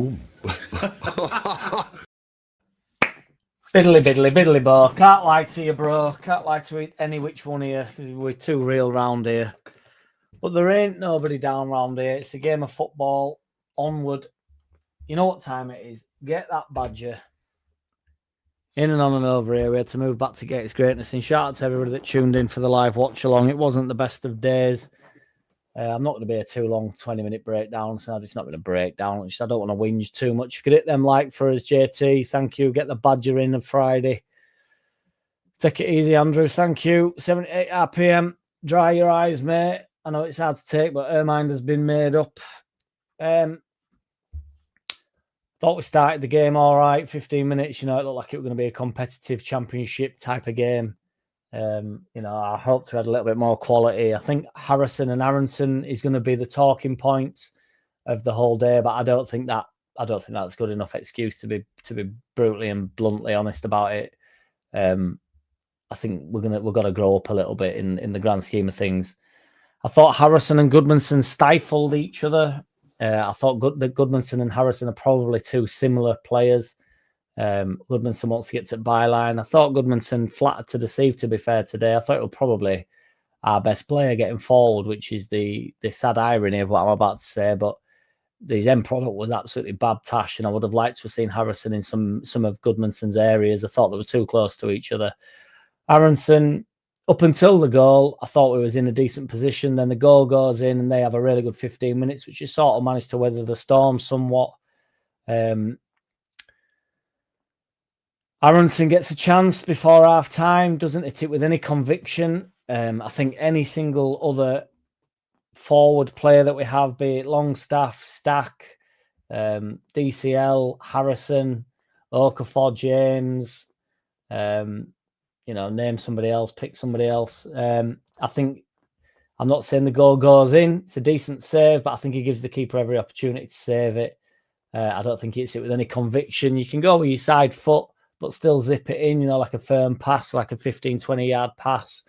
Boom. Biddly bo. Can't lie to you, bro. Can't lie to any which one here. We're too real round here. But there ain't nobody down round here. It's a game of football. Onward. You know what time it is. Get that badger. In and on and over here. We had to move back to get its greatness. And shout out to everybody that tuned in for the live watch along. It wasn't the best of days. I'm not going to be a too long 20-minute breakdown. So it's not going to break down. I don't want to whinge too much. You could hit them like for us, JT. Thank you. Get the badger in on Friday. Take it easy, Andrew. Thank you. 78 RPM. Dry your eyes, mate. I know it's hard to take, but her mind has been made up. Thought we started the game all right. 15 minutes, it looked like it was going to be a competitive championship type of game. I hoped we had a little bit more quality. I think Harrison and Aronson is going to be the talking points of the whole day, but I don't think that's good enough excuse to be brutally and bluntly honest about it. I think we've got to grow up a little bit in the grand scheme of things. I thought Harrison and Goodmanson stifled each other. I thought that Goodmanson and Harrison are probably two similar players. Goodmanson wants to get to byline. I thought Goodmanson flattered to deceive, to be fair, today. I thought it was probably our best player getting forward, which is the sad irony of what I'm about to say. But the end product was absolutely bab-tash, and I would have liked to have seen Harrison in some of Goodmanson's areas. I thought they were too close to each other. Aronson, up until the goal, I thought we was in a decent position. Then the goal goes in, and they have a really good 15 minutes, which is sort of managed to weather the storm somewhat. Aronson gets a chance before half-time, doesn't hit it with any conviction. I think any single other forward player that we have, be it Longstaff, Stack, DCL, Harrison, Okafor, James, name somebody else, pick somebody else. I think, I'm not saying the goal goes in. It's a decent save, but I think he gives the keeper every opportunity to save it. I don't think he hits it with any conviction. You can go with your side foot, but still zip it in, like a firm pass, like a 15, 20-yard pass.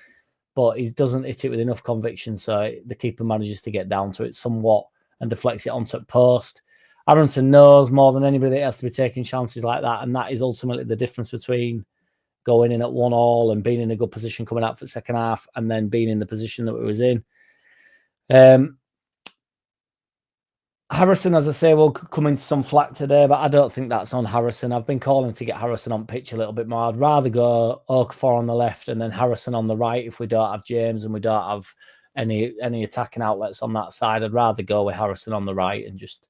But he doesn't hit it with enough conviction, so the keeper manages to get down to it somewhat and deflects it onto the post. Aronson knows more than anybody that he has to be taking chances like that, and that is ultimately the difference between going in at 1-1 and being in a good position coming out for the second half and then being in the position that we was in. Harrison, as I say, will come into some flack today, but I don't think that's on Harrison. I've been calling to get Harrison on pitch a little bit more. I'd rather go Okafor on the left and then Harrison on the right if we don't have James and we don't have any attacking outlets on that side. I'd rather go with Harrison on the right and just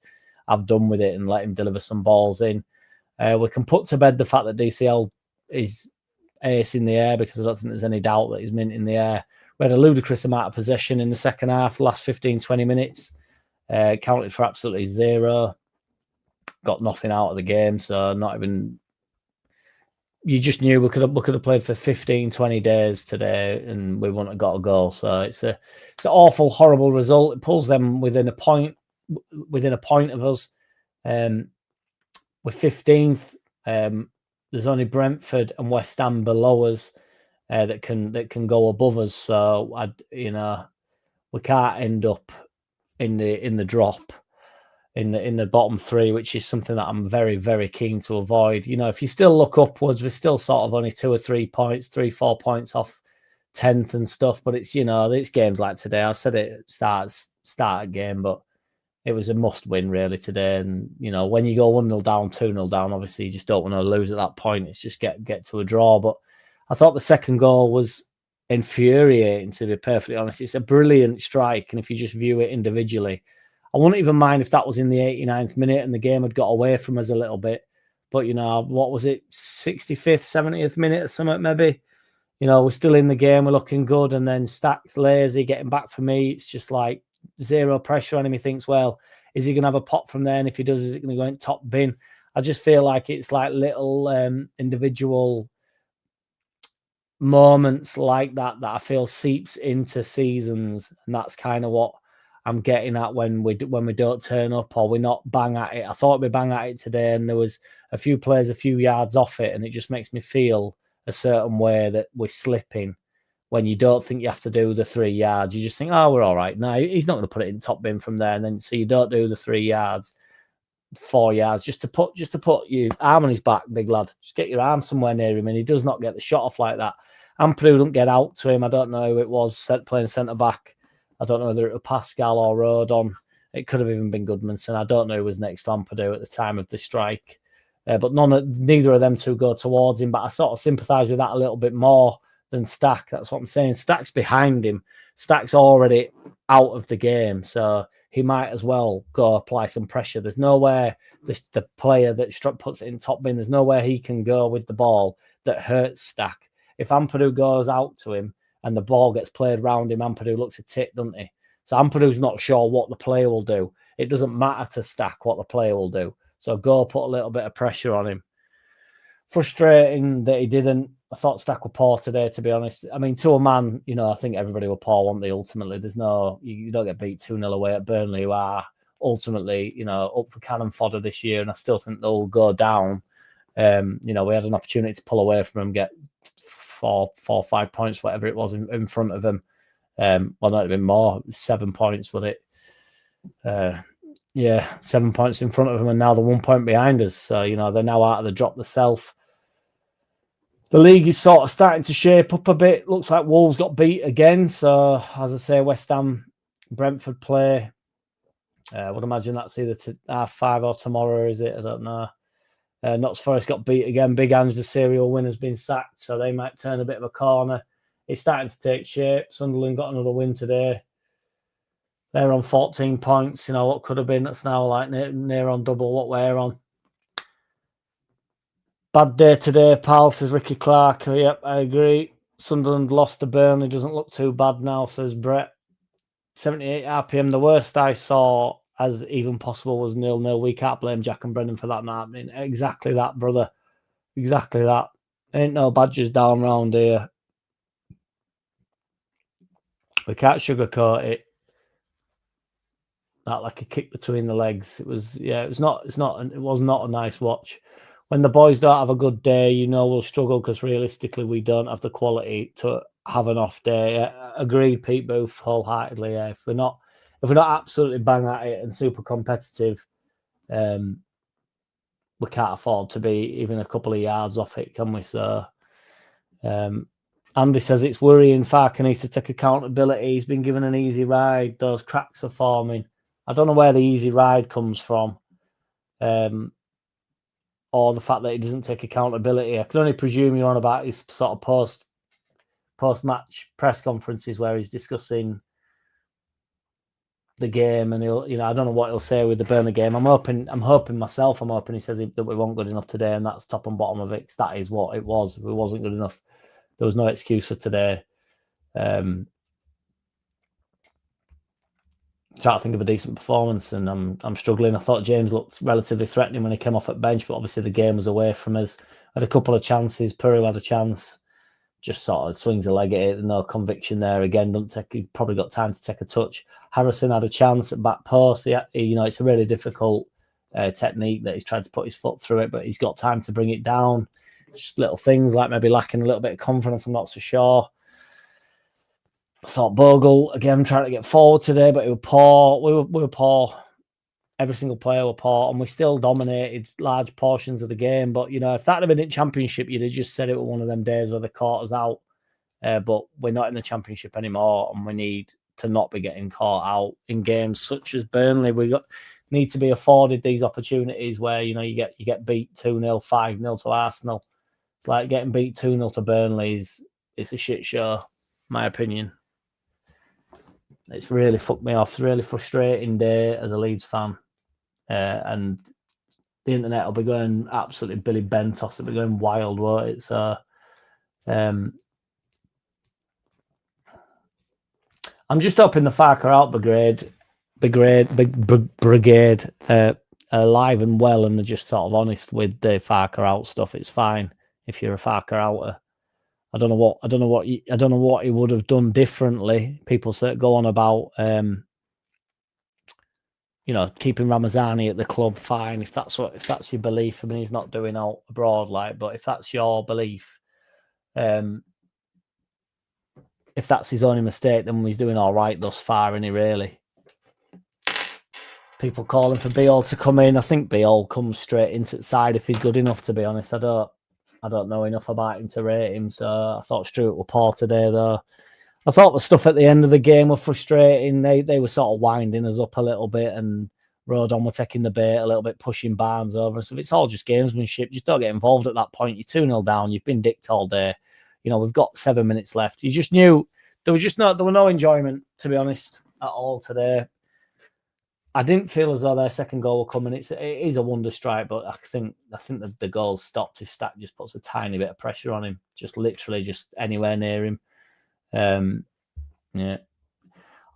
have done with it and let him deliver some balls in. We can put to bed the fact that DCL is ace in the air, because I don't think there's any doubt that he's mint in the air. We had a ludicrous amount of possession in the second half, last 15, 20 minutes. Counted for absolutely zero. Got nothing out of the game, so not even... You just knew we could have played for 15, 20 days today and we wouldn't have got a goal. So it's an awful, horrible result. It pulls them within a point of us. We're 15th. There's only Brentford and West Ham below us that can go above us. So we can't end up in the drop in the bottom three, which is something that I'm very, very keen to avoid. If you still look upwards, we're still sort of only 2 or 3 points, 3-4 points off 10th and stuff. But it's it's games like today. I said it start game, but it was a must win really today. And when you go 1-0 down, 2-0 down, obviously you just don't want to lose at that point. It's just get to a draw. But I thought the second goal was infuriating, to be perfectly honest. It's a brilliant strike, and if you just view it individually, I wouldn't even mind if that was in the 89th minute and the game had got away from us a little bit. But what was it, 65th, 70th minute or something maybe? We're still in the game, we're looking good, and then Stack's lazy getting back for me. It's just like zero pressure on him. He thinks, well, is he going to have a pop from there? And if he does, is it going to go in top bin? I just feel like it's like little individual moments like that I feel seeps into seasons, and that's kind of what I'm getting at when we don't turn up or we're not bang at it. I thought we bang at it today, and there was a few players a few yards off it, and it just makes me feel a certain way that we're slipping when you don't think you have to do the 3 yards. You just think, oh, we're all right. No, he's not going to put it in top bin from there, and then so you don't do the 3 yards. 4 yards just to put your arm on his back, big lad. Just get your arm somewhere near him, and he does not get the shot off like that. Ampadu don't get out to him. I don't know who it was playing centre back. I don't know whether it was Pascal or Rodon. It could have even been Goodmanson. I don't know who was next to Ampadu at the time of the strike. But neither of them two go towards him. But I sort of sympathise with that a little bit more than Stack. That's what I'm saying. Stack's behind him. Stack's already out of the game, so he might as well go apply some pressure. There's nowhere the player that puts it in top bin, there's nowhere he can go with the ball that hurts Stack. If Ampadu goes out to him and the ball gets played round him, Ampadu looks a tit, doesn't he? So Ampadu's not sure what the player will do. It doesn't matter to Stack what the player will do. So go put a little bit of pressure on him. Frustrating that he didn't. I thought Stack were poor today, to be honest. I mean, to a man, I think everybody were poor, weren't they, ultimately? There's you don't get beat 2-0 away at Burnley, who are ultimately, up for cannon fodder this year, and I still think they'll go down. We had an opportunity to pull away from them, get 4 or 5 points, whatever it was, in front of them. Well, that would have been more, 7 points, would it? 7 points in front of them, and now they're 1 point behind us. So, they're now out of the drop themselves. The league is sort of starting to shape up a bit. Looks like Wolves got beat again. So, as I say, West Ham, Brentford play. I would imagine that's either 5:30 or tomorrow, is it? I don't know. Notts Forest got beat again. Big Ange, the serial winner's been sacked, so they might turn a bit of a corner. It's starting to take shape. Sunderland got another win today. They're on 14 points. What could have been, that's now like near on double what we're on. Bad day today, pal, says Ricky Clark. Yep, I agree. Sunderland lost to Burnley. Doesn't look too bad now, says Brett. 78 RPM. The worst I saw as even possible was 0-0. We can't blame Jack and Brendan for that not happening. Exactly that, brother. Exactly that. Ain't no badges down round here. We can't sugarcoat it. That like a kick between the legs. It was not a nice watch. When the boys don't have a good day, we'll struggle because realistically we don't have the quality to have an off day. Agree, Pete Booth, wholeheartedly. Yeah. If we're not absolutely bang at it and super competitive, we can't afford to be even a couple of yards off it, can we? So, Andy says it's worrying. Farker needs to take accountability. He's been given an easy ride. Those cracks are forming. I don't know where the easy ride comes from. Or the fact that he doesn't take accountability. I can only presume you're on about his sort of post-match press conferences where he's discussing the game, and he'll, I don't know what he'll say with the Burnley game. I'm hoping he says that we weren't good enough today, and that's top and bottom of it. That is what it was. We wasn't good enough. There was no excuse for today. Trying to think of a decent performance, and I'm struggling. I thought James looked relatively threatening when he came off at bench, but obviously the game was away from us. Had a couple of chances. Peru had a chance, just sort of swings a leg at it. No conviction there. Again, he's probably got time to take a touch. Harrison had a chance at back post. It's a really difficult technique that he's tried to put his foot through it, but he's got time to bring it down. Just little things like maybe lacking a little bit of confidence. I'm not so sure. I thought Bogle, again, trying to get forward today, but he was poor. We were poor. Every single player were poor, and we still dominated large portions of the game. But, if that had been in Championship, you'd have just said it was one of them days where they caught us out. But we're not in the Championship anymore, and we need to not be getting caught out in games such as Burnley. Need to be afforded these opportunities where, you get beat 2-0, 5-0 to Arsenal. It's like getting beat 2-0 to Burnley it's a shit show, my opinion. It's really fucked me off. It's a really frustrating day as a Leeds fan. And the internet will be going absolutely Billy Bentos. It'll be going wild, won't it? So I'm just hoping the Farker out brigade are alive and well, and they're just sort of honest with the Farker out stuff. It's fine if you're a Farker outer. I don't know what he would have done differently. People go on about keeping Ramazani at the club. Fine, if that's your belief. I mean, he's not doing out abroad, but if that's your belief, if that's his only mistake, then he's doing all right thus far, isn't he? Really, People calling for Beal to come in. I think Beal comes straight into the side if he's good enough, to be honest. I don't know enough about him to rate him, so I thought Stewart were poor today, though. I thought the stuff at the end of the game were frustrating. They were sort of winding us up a little bit, and Rodon were taking the bait a little bit, pushing Barnes over. So if it's all just gamesmanship, just don't get involved at that point. You're 2-0 down. You've been dicked all day. We've got 7 minutes left. You just knew there was no enjoyment, to be honest, at all today. I didn't feel as though their second goal were coming. It is a wonder strike, but I think that the goal stopped if Stack just puts a tiny bit of pressure on him, just literally just anywhere near him. Yeah,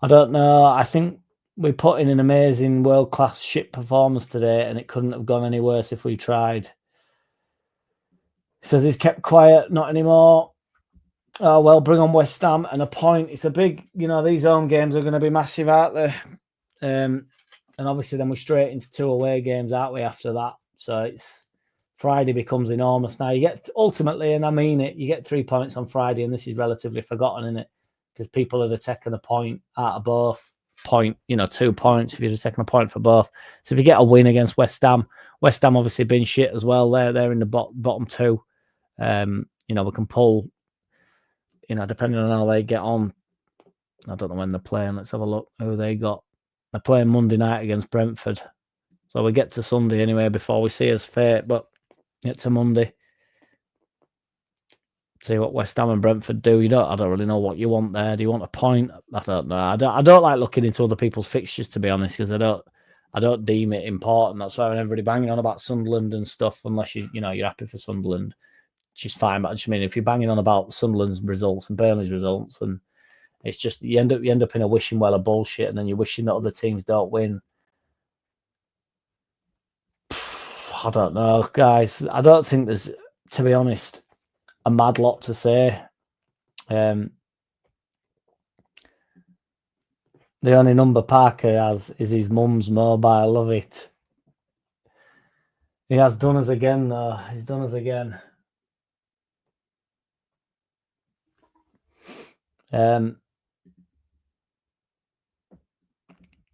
I don't know. I think we put in an amazing world-class shit performance today, and it couldn't have gone any worse if we tried. He says he's kept quiet, not anymore. Oh, well, bring on West Ham and a point. It's a big, these home games are going to be massive, aren't they? And obviously then we're straight into 2 away games, aren't we, after that? So it's Friday becomes enormous. Now you get, ultimately, and I mean it, you get 3 points on Friday, and this is relatively forgotten, isn't it? Because people have taken a point out of both. 2 points if you'd have taken a point for both. So if you get a win against West Ham obviously been shit as well. They're in the bottom 2. We can pull, depending on how they get on. I don't know when they're playing. Let's have a look who they got. They're playing Monday night against Brentford. So we get to Sunday anyway before we see us fate, but get to Monday. See what West Ham and Brentford do. I don't really know what you want there. Do you want a point? I don't know. I don't like looking into other people's fixtures, to be honest, because I don't deem it important. That's why everybody banging on about Sunderland and stuff, unless you're happy for Sunderland, which is fine. But I just mean, if you're banging on about Sunderland's results and Burnley's results, and it's just you end up in a wishing well of bullshit, and then you're wishing that other teams don't win. I don't know, guys. I don't think there's, to be honest, a mad lot to say. The only number Parker has is his mum's mobile. I love it. He has done us again, though. He's done us again.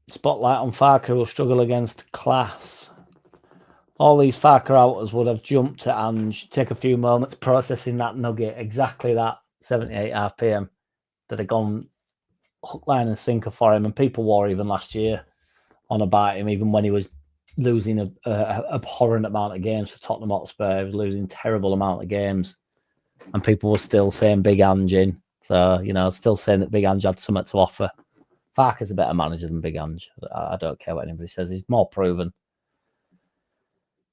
Spotlight on Farker, who will struggle against class. All these Farker outers would have jumped at Ange, take a few moments processing that nugget, exactly that 78 RPM that had gone hook, line and sinker for him. And people were even last year on about him, even when he was losing a abhorrent amount of games for Tottenham Hotspur. He was losing terrible amount of games. And people were still saying Big Ange in. So, still saying that Big Ange had something to offer. Farker's a better manager than Big Ange. I don't care what anybody says. He's more proven.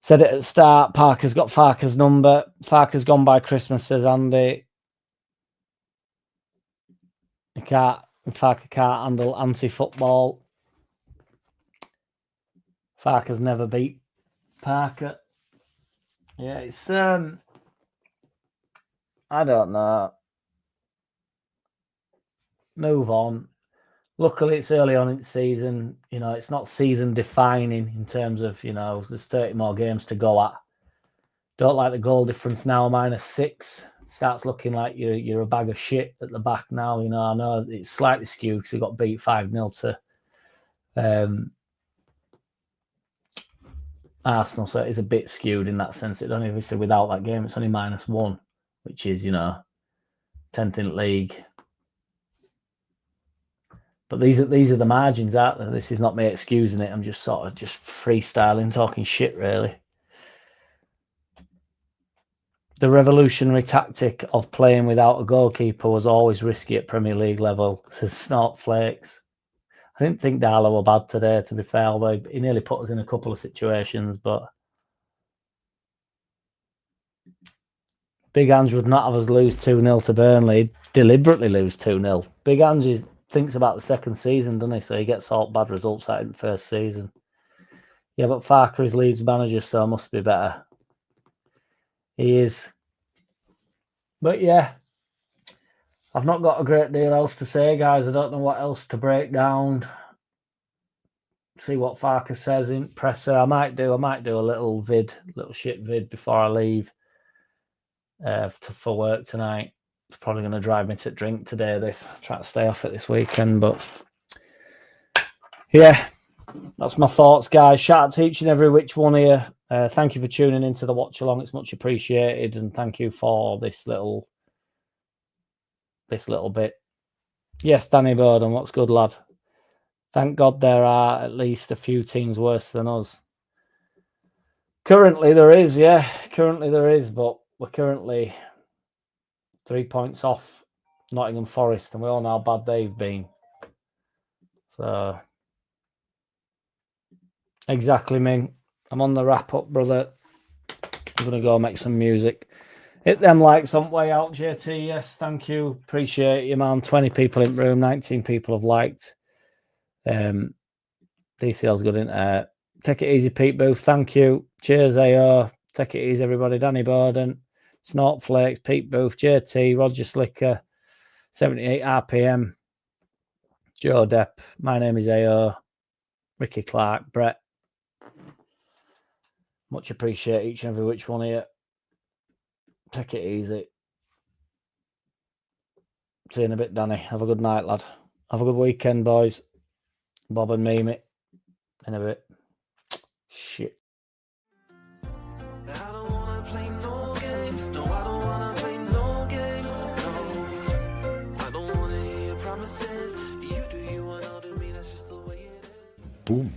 Said it at the start. Parker's got Farker's number. Farker's gone by Christmas, says Andy. Farker can't handle anti-football. Farker's never beat Parker. Yeah, it's I don't know. Move on. Luckily, it's early on in the season. It's not season defining in terms of, there's 30 more games to go at. Don't like the goal difference now, -6. Starts looking like you're a bag of shit at the back now. I know it's slightly skewed because we got beat 5-0 to Arsenal, so it is a bit skewed in that sense. It only, obviously, without that game, it's only -1, which is, 10th in the league. But these are the margins, aren't they? This is not me excusing it. I'm just sort of just freestyling, talking shit, really. The revolutionary tactic of playing without a goalkeeper was always risky at Premier League level, says Snortflakes. I didn't think Darlow were bad today, to be fair, although he nearly put us in a couple of situations, but Big Ange would not have us lose 2-0 to Burnley, deliberately lose 2-0. Big Ange thinks about the second season, doesn't he? So he gets all bad results out in the first season. Yeah, but Farker is Leeds manager, so must be better. He is. But yeah, I've not got a great deal else to say, guys. I don't know what else to break down. See what Farker says in presser. I might do a little shit vid before I leave for work tonight. It's probably going to drive me to drink today. Try to stay off it this weekend, but yeah, That's my thoughts, guys. Shout out to each and every which one here. Thank you for tuning into the watch along. It's much appreciated, and thank you for this little bit. Yes, Danny Bowden, what's good, lad? Thank God there are at least a few teams worse than us. Currently there is, yeah. Currently there is, but we're currently 3 points off Nottingham Forest, and we all know how bad they've been. So, exactly, Ming. I'm on the wrap up, brother. I'm going to go make some music. Hit them likes on way out, JT. Yes, thank you. Appreciate you, man. 20 people in the room, 19 people have liked. DCL's good in Take it easy, Pete Booth. Thank you. Cheers, AO. Take it easy, everybody. Danny Borden, Snortflakes, Pete Booth, JT, Roger Slicker, 78 RPM, Joe Depp. My name is AO. Ricky Clark, Brett. Much appreciate each and every which one here. Take it easy. See you in a bit, Danny. Have a good night, lad. Have a good weekend, boys. Bob and Mimi. In a bit. Shit. I don't wanna play no games. No, I don't wanna play no games. No, I don't wanna hear your promises. You do you and I'll do me. That's just the way it is. Boom.